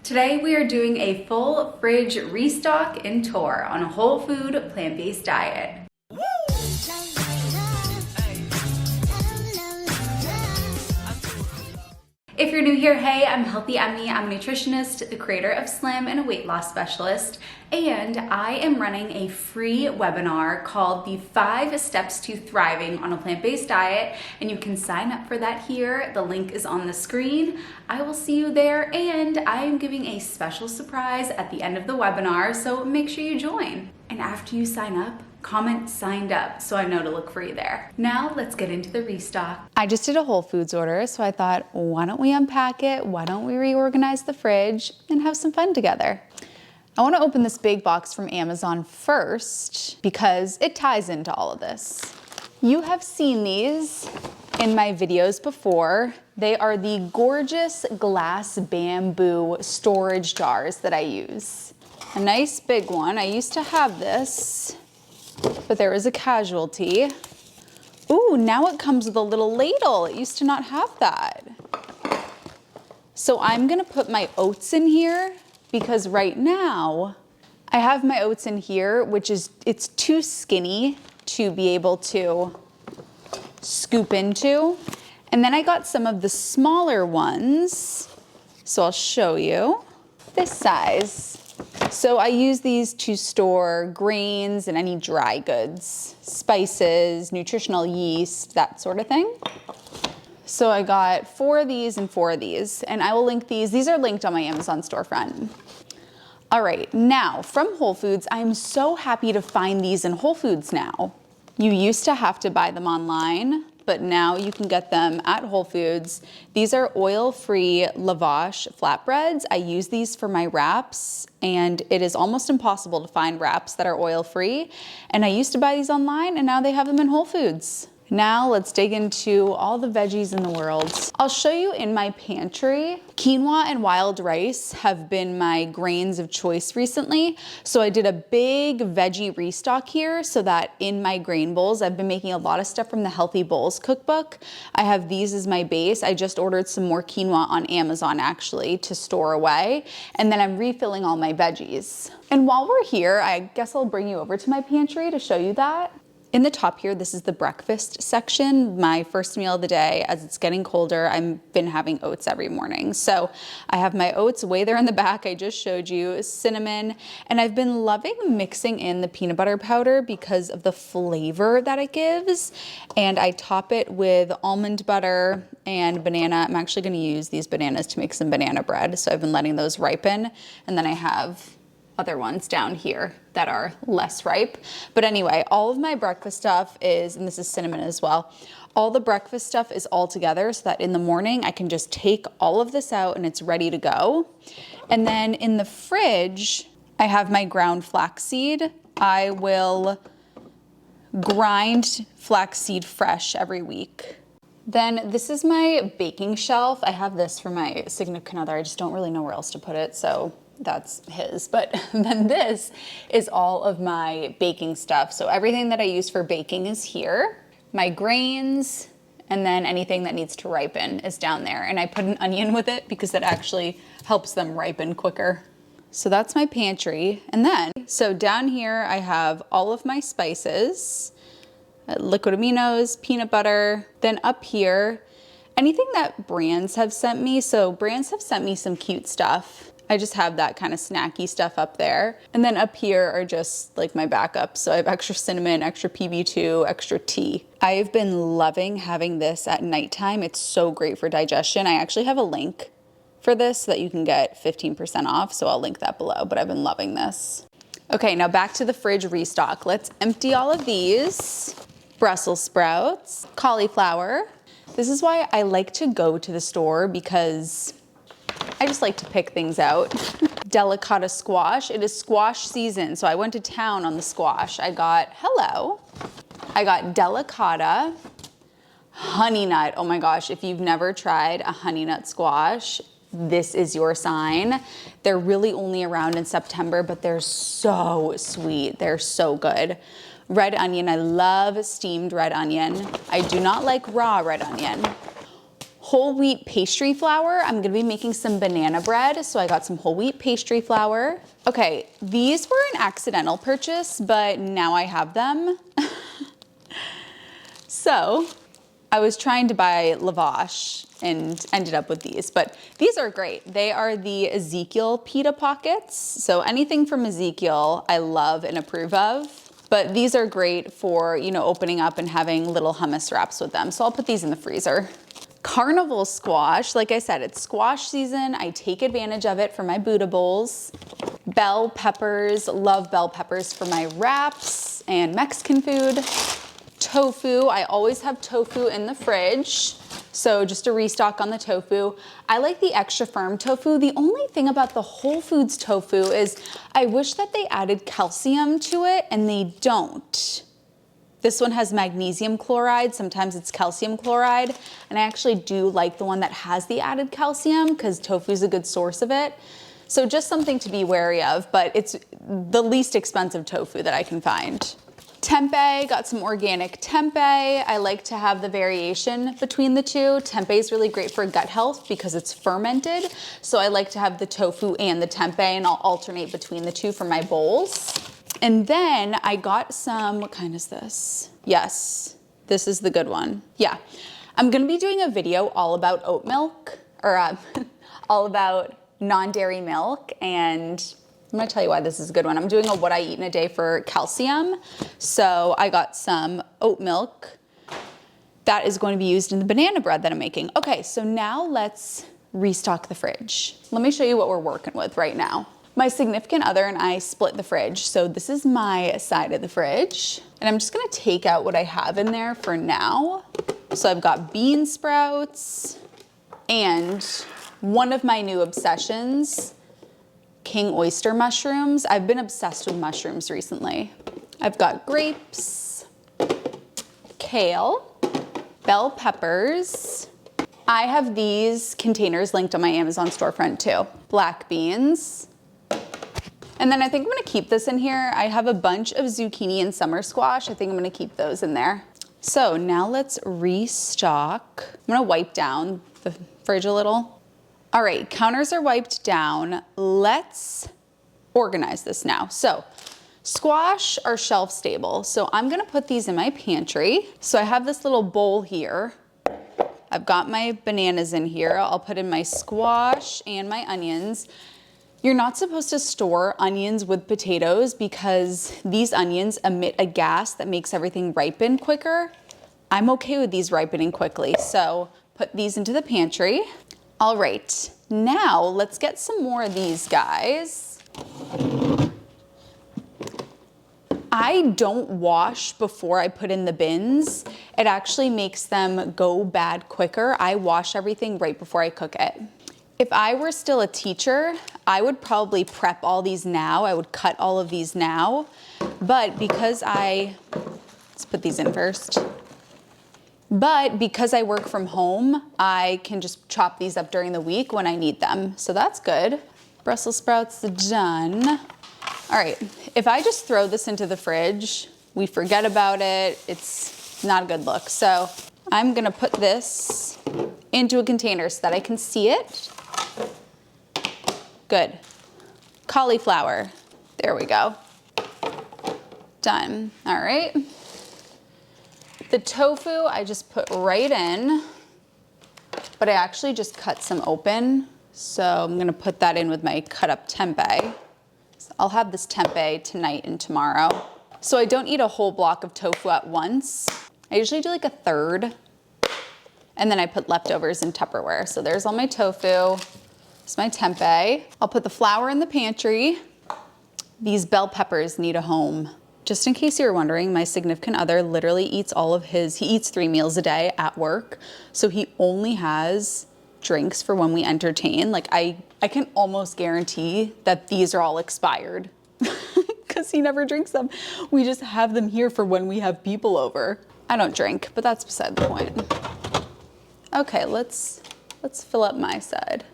Today we are doing a full fridge restock and tour on a whole food plant-based diet. If you're new here, hey, I'm Healthy Emmie. I'm a nutritionist, the creator of Slim, and a weight loss specialist. And I am running a free webinar called the 5 Steps to Thriving on a Plant-Based Diet. And you can sign up for that here. The link is on the screen. I will see you there. And I am giving a special surprise at the end of the webinar, so make sure you join. And after you sign up, comment signed up so I know to look for you there. Now let's get into the restock. I just did a Whole Foods order, so I thought, why don't we unpack it? Why don't we reorganize the fridge and have some fun together? I want to open this big box from Amazon first because it ties into all of this. You have seen these in my videos before. They are the gorgeous glass bamboo storage jars that I use. A nice big one. I used to have this, but there was a casualty. Ooh, now it comes with a little ladle. It used to not have that. So I'm gonna put my oats in here because right now I have my oats in here, which is, it's too skinny to be able to scoop into. And then I got some of the smaller ones. So I'll show you this size. So I use these to store grains and any dry goods, spices, nutritional yeast, that sort of thing. So I got 4 of these and 4 of these, and I will link these. These are linked on my Amazon storefront. All right, now from Whole Foods, I'm so happy to find these in Whole Foods now. You used to have to buy them online, but now you can get them at Whole Foods. These are oil-free lavash flatbreads. I use these for my wraps, and it is almost impossible to find wraps that are oil-free. And I used to buy these online, and now they have them in Whole Foods. Now let's dig into all the veggies in the world. I'll show you in my pantry. Quinoa and wild rice have been my grains of choice recently. So I did a big veggie restock here so that in my grain bowls, I've been making a lot of stuff from the Healthy Bowls cookbook. I have these as my base. I just ordered some more quinoa on Amazon actually to store away. And then I'm refilling all my veggies. And while we're here, I guess I'll bring you over to my pantry to show you that. In the top here, this is the breakfast section, my first meal of the day. As it's getting colder, I've been having oats every morning. So I have my oats way there in the back, I just showed you, cinnamon, and I've been loving mixing in the peanut butter powder because of the flavor that it gives. And I top it with almond butter and banana. I'm actually gonna use these bananas to make some banana bread. So I've been letting those ripen. And then I have other ones down here that are less ripe. But anyway, all of my breakfast stuff is, and this is cinnamon as well, all the breakfast stuff is all together so that in the morning I can just take all of this out and it's ready to go. And then in the fridge, I have my ground flaxseed. I will grind flaxseed fresh every week. Then this is my baking shelf. I have this for my significant other. I just don't really know where else to put it, so that's his. But then this is all of my baking stuff. So everything that I use for baking is here. My grains, and then anything that needs to ripen is down there. And I put an onion with it because that actually helps them ripen quicker. So that's my pantry. And then, so down here I have all of my spices, liquid aminos, peanut butter. Then up here, anything that brands have sent me. So brands have sent me some cute stuff. I just have that kind of snacky stuff up there. And then up here are just like my backups. So I have extra cinnamon, extra PB2, extra tea. I've been loving having this at nighttime. It's so great for digestion. I actually have a link for this so that you can get 15% off. So I'll link that below, but I've been loving this. Okay, now back to the fridge restock. Let's empty all of these. Brussels sprouts, cauliflower. This is why I like to go to the store because I just like to pick things out. Delicata squash. It is squash season, so I went to town on the squash. I got delicata, honey nut. Oh my gosh, if you've never tried a honey nut squash, this is your sign. They're really only around in September, but they're so sweet. They're so good. Red onion. I love steamed red onion. I do not like raw red onion. whole wheat pastry flour. I'm gonna be making some banana bread, so I got some whole wheat pastry flour. Okay, these were an accidental purchase, but now I have them. So I was trying to buy lavash and ended up with these, but these are great. They are the Ezekiel pita pockets. So anything from Ezekiel, I love and approve of. But these are great for, you know, opening up and having little hummus wraps with them. So I'll put these in the freezer. Carnival squash, like I said, it's squash season. I take advantage of it for my Buddha bowls. Bell peppers, love bell peppers for my wraps and Mexican food. Tofu, I always have tofu in the fridge. So just a restock on the tofu. I like the extra firm tofu. The only thing about the Whole Foods tofu is I wish that they added calcium to it, and they don't. This one has magnesium chloride, sometimes it's calcium chloride, and I actually do like the one that has the added calcium because tofu is a good source of it. So just something to be wary of, but it's the least expensive tofu that I can find. Tempeh, got some organic tempeh. I like to have the variation between the two. Tempeh is really great for gut health because it's fermented. So I like to have the tofu and the tempeh, and I'll alternate between the two for my bowls. And then I got some, what kind is this? Yes, this is the good one. Yeah, I'm gonna be doing a video all about oat milk, or all about non-dairy milk, and I'm gonna tell you why this is a good one. I'm doing a what I eat in a day for calcium. So I got some oat milk that is going to be used in the banana bread that I'm making. Okay, so now let's restock the fridge. Let me show you what we're working with right now. My significant other and I split the fridge. So this is my side of the fridge. And I'm just gonna take out what I have in there for now. So I've got bean sprouts and one of my new obsessions, king oyster mushrooms. I've been obsessed with mushrooms recently. I've got grapes, kale, bell peppers. I have these containers linked on my Amazon storefront too. Black beans. And then I think I'm gonna keep this in here. I have a bunch of zucchini and summer squash. I think I'm gonna keep those in there. So now let's restock. I'm gonna wipe down the fridge a little. All right, counters are wiped down. Let's organize this now. So squash are shelf stable. So I'm gonna put these in my pantry. So I have this little bowl here. I've got my bananas in here. I'll put in my squash and my onions. You're not supposed to store onions with potatoes because these onions emit a gas that makes everything ripen quicker. I'm okay with these ripening quickly. So put these into the pantry. All right, now let's get some more of these guys. I don't wash before I put in the bins. It actually makes them go bad quicker. I wash everything right before I cook it. If I were still a teacher, I would probably prep all these now. I would cut all of these now. But because let's put these in first. But because I work from home, I can just chop these up during the week when I need them. So that's good. Brussels sprouts done. All right, if I just throw this into the fridge, we forget about it. It's not a good look. So I'm gonna put this into a container so that I can see it. Good. Cauliflower, there we go. Done, all right. The tofu I just put right in, but I actually just cut some open. So I'm gonna put that in with my cut up tempeh. So I'll have this tempeh tonight and tomorrow. So I don't eat a whole block of tofu at once. I usually do like a third, and then I put leftovers in Tupperware. So there's all my tofu, it's my tempeh. I'll put the flour in the pantry. These bell peppers need a home. Just in case you're wondering, my significant other literally eats he eats 3 meals a day at work. So he only has drinks for when we entertain. Like I can almost guarantee that these are all expired because he never drinks them. We just have them here for when we have people over. I don't drink, but that's beside the point. Okay, let's fill up my side.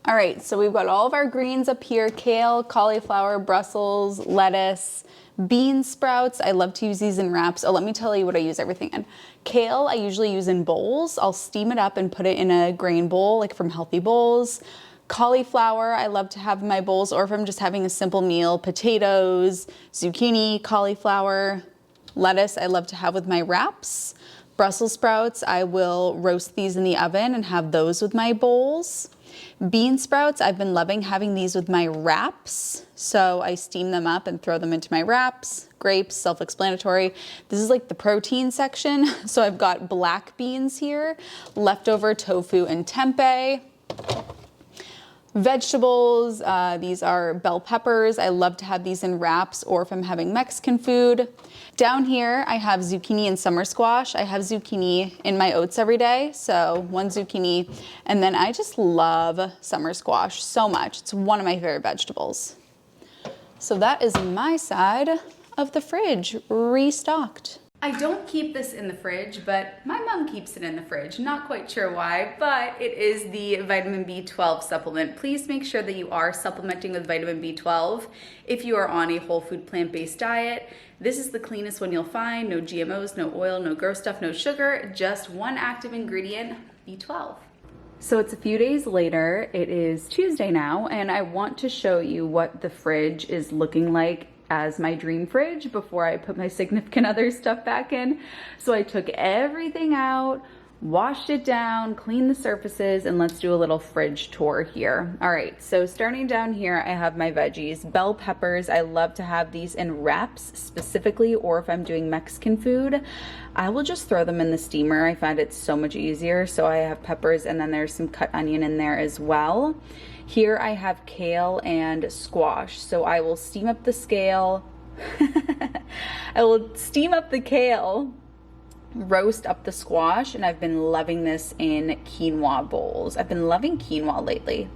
All right, so we've got all of our greens up here: kale, cauliflower, Brussels, lettuce, bean sprouts. I love to use these in wraps. Oh, let me tell you what I use everything in. Kale, I usually use in bowls. I'll steam it up and put it in a grain bowl, like from Healthy Bowls. Cauliflower, I love to have in my bowls, or if I'm just having a simple meal, potatoes, zucchini, cauliflower. Lettuce, I love to have with my wraps. Brussels sprouts, I will roast these in the oven and have those with my bowls. Bean sprouts, I've been loving having these with my wraps. So I steam them up and throw them into my wraps. Grapes, self-explanatory. This is like the protein section. So I've got black beans here, leftover tofu and tempeh. Vegetables, these are bell peppers. I love to have these in wraps, or if I'm having Mexican food. Down here, I have zucchini and summer squash. I have zucchini in my oats every day, so 1 zucchini. And then I just love summer squash so much. It's one of my favorite vegetables. So that is my side of the fridge, restocked. I don't keep this in the fridge, but my mom keeps it in the fridge. Not quite sure why, but it is the vitamin B12 supplement. Please make sure that you are supplementing with vitamin B12 if you are on a whole food plant-based diet. This is the cleanest one you'll find. No GMOs, no oil, no gross stuff, no sugar, just one active ingredient, B12. So it's a few days later. It is Tuesday now, and I want to show you what the fridge is looking like as my dream fridge before I put my significant other stuff back in. So I took everything out, washed it down, cleaned the surfaces, and let's do a little fridge tour here. All right, so starting down here, I have my veggies. Bell peppers, I love to have these in wraps specifically, or if I'm doing Mexican food, I will just throw them in the steamer. I find it so much easier. So I have peppers, and then there's some cut onion in there as well. Here I have kale and squash. So I will steam up the scale. I will steam up the kale, roast up the squash, and I've been loving this in quinoa bowls. I've been loving quinoa lately.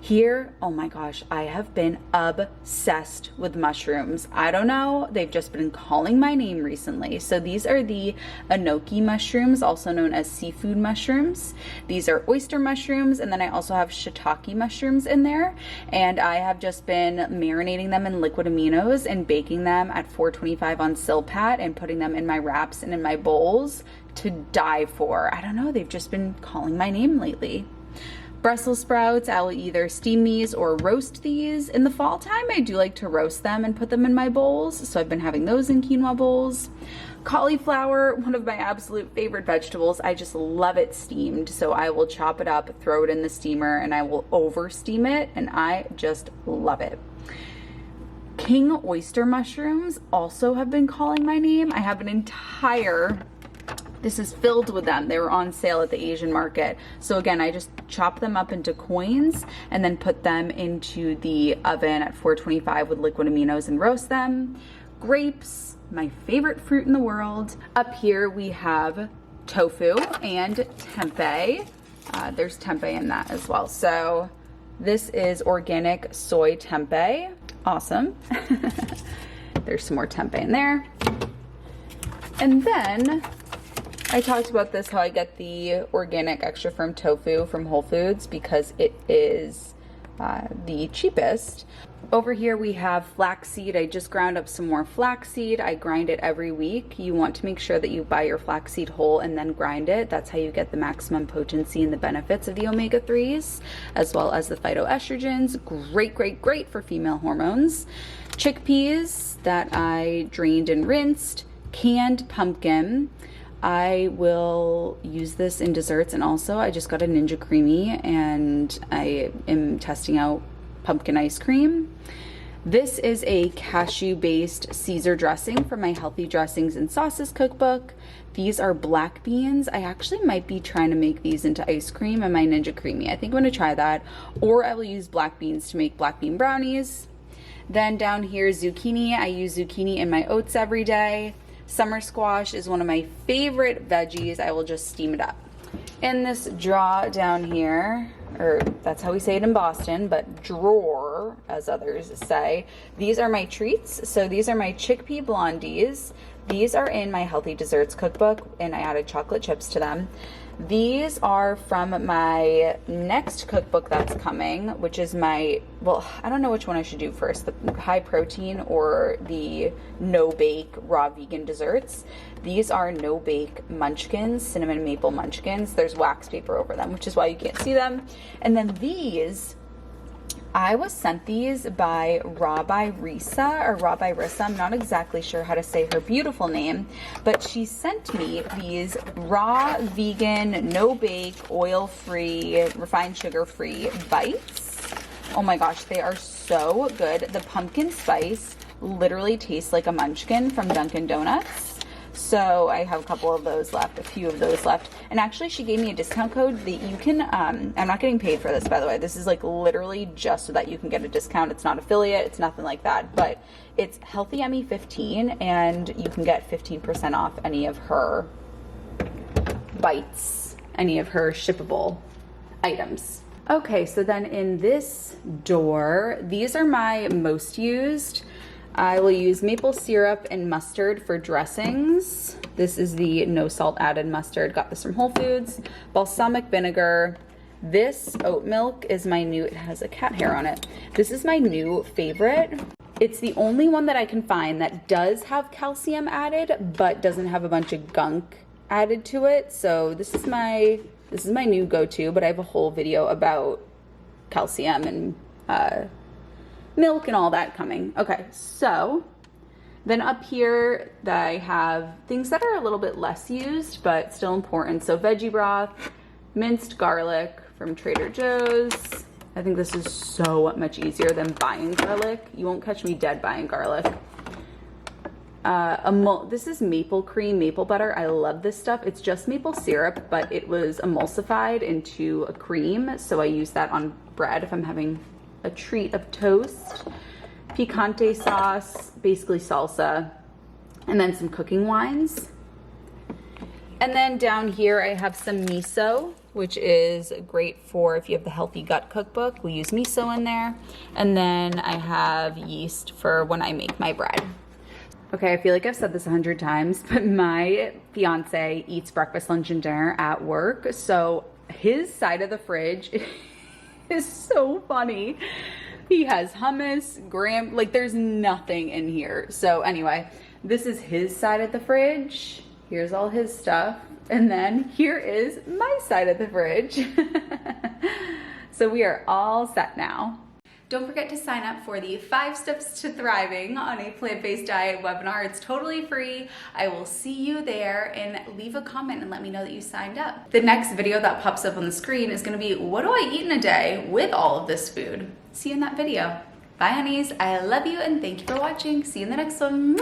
Here, oh my gosh, I have been obsessed with mushrooms. I don't know, they've just been calling my name recently. So these are the enoki mushrooms, also known as seafood mushrooms. These are oyster mushrooms, and then I also have shiitake mushrooms in there. And I have just been marinating them in liquid aminos and baking them at 425 on Silpat and putting them in my wraps and in my bowls to die for. I don't know, they've just been calling my name lately. Brussels sprouts, I will either steam these or roast these. In the fall time, I do like to roast them and put them in my bowls, so I've been having those in quinoa bowls. Cauliflower, one of my absolute favorite vegetables. I just love it steamed, so I will chop it up, throw it in the steamer, and I will over steam it, and I just love it. King oyster mushrooms also have been calling my name. I have an entire... This is filled with them. They were on sale at the Asian market. So again, I just chop them up into coins and then put them into the oven at 425 with liquid aminos and roast them. Grapes, my favorite fruit in the world. Up here we have tofu and tempeh. There's tempeh in that as well. So this is organic soy tempeh. Awesome. There's some more tempeh in there. And then I talked about this, how I get the organic extra firm tofu from Whole Foods because it is the cheapest. Over here we have flaxseed. I just ground up some more flaxseed. I grind it every week. You want to make sure that you buy your flaxseed whole and then grind it. That's how you get the maximum potency and the benefits of the omega-3s, as well as the phytoestrogens. Great, great, great for female hormones. Chickpeas that I drained and rinsed. Canned pumpkin. I will use this in desserts, and also I just got a Ninja Creamy and I am testing out pumpkin ice cream. This is a cashew-based Caesar dressing from my Healthy Dressings and Sauces cookbook. These are black beans. I actually might be trying to make these into ice cream and my Ninja Creamy. I think I'm going to try that, or I will use black beans to make black bean brownies. Then down here, zucchini. I use zucchini in my oats every day. Summer squash is one of my favorite veggies. I will just steam it up. In this drawer down here, or that's how we say it in Boston, but drawer, as others say, these are my treats. So these are my chickpea blondies. These are in my Healthy Desserts cookbook, and I added chocolate chips to them. These are from my next cookbook that's coming, which is my, well, I don't know which one I should do first, the high protein or the no bake raw vegan desserts. These are no bake munchkins, cinnamon maple munchkins. There's wax paper over them, which is why you can't see them. And then these, I was sent these by Rabbi Rissa. I'm not exactly sure how to say her beautiful name, but she sent me these raw, vegan, no bake, oil-free, refined sugar-free bites. Oh my gosh, they are so good. The pumpkin spice literally tastes like a munchkin from Dunkin' Donuts. So I have a couple of those left, a few of those left. And actually she gave me a discount code that you can, I'm not getting paid for this, by the way. This is like literally just so that you can get a discount. It's not affiliate, it's nothing like that, but it's Healthy Emmie 15 and you can get 15% off any of her bites, any of her shippable items. Okay, so then in this door, these are my most used. I will use maple syrup and mustard for dressings. This is the no salt added mustard. Got this from Whole Foods. Balsamic vinegar. This oat milk is my new, it has a cat hair on it. This is my new favorite. It's the only one that I can find that does have calcium added, but doesn't have a bunch of gunk added to it. So this is my new go-to, but I have a whole video about calcium and milk and all that coming. Okay, so then up here I have things that are a little bit less used but still important. So veggie broth, minced garlic from Trader Joe's. I think this is so much easier than buying garlic. You won't catch me dead buying garlic. This is maple cream, maple butter. I love this stuff. It's just maple syrup, but it was emulsified into a cream. So I use that on bread if I'm having a treat of toast. Picante sauce, basically salsa, and then some cooking wines. And then down here I have some miso, which is great for if you have the Healthy Gut cookbook. We use miso in there. And then I have yeast for when I make my bread. Okay, I feel like I've said this 100 times, but my fiance eats breakfast, lunch, and dinner at work. So his side of the fridge is so funny. He has hummus, like there's nothing in here. So anyway, this is his side of the fridge. Here's all his stuff. And then here is my side of the fridge. So we are all set now. Don't forget to sign up for the 5 Steps to Thriving on a Plant-Based Diet webinar. It's totally free. I will see you there, and leave a comment and let me know that you signed up. The next video that pops up on the screen is gonna be, what do I eat in a day with all of this food? See you in that video. Bye, honeys. I love you and thank you for watching. See you in the next one.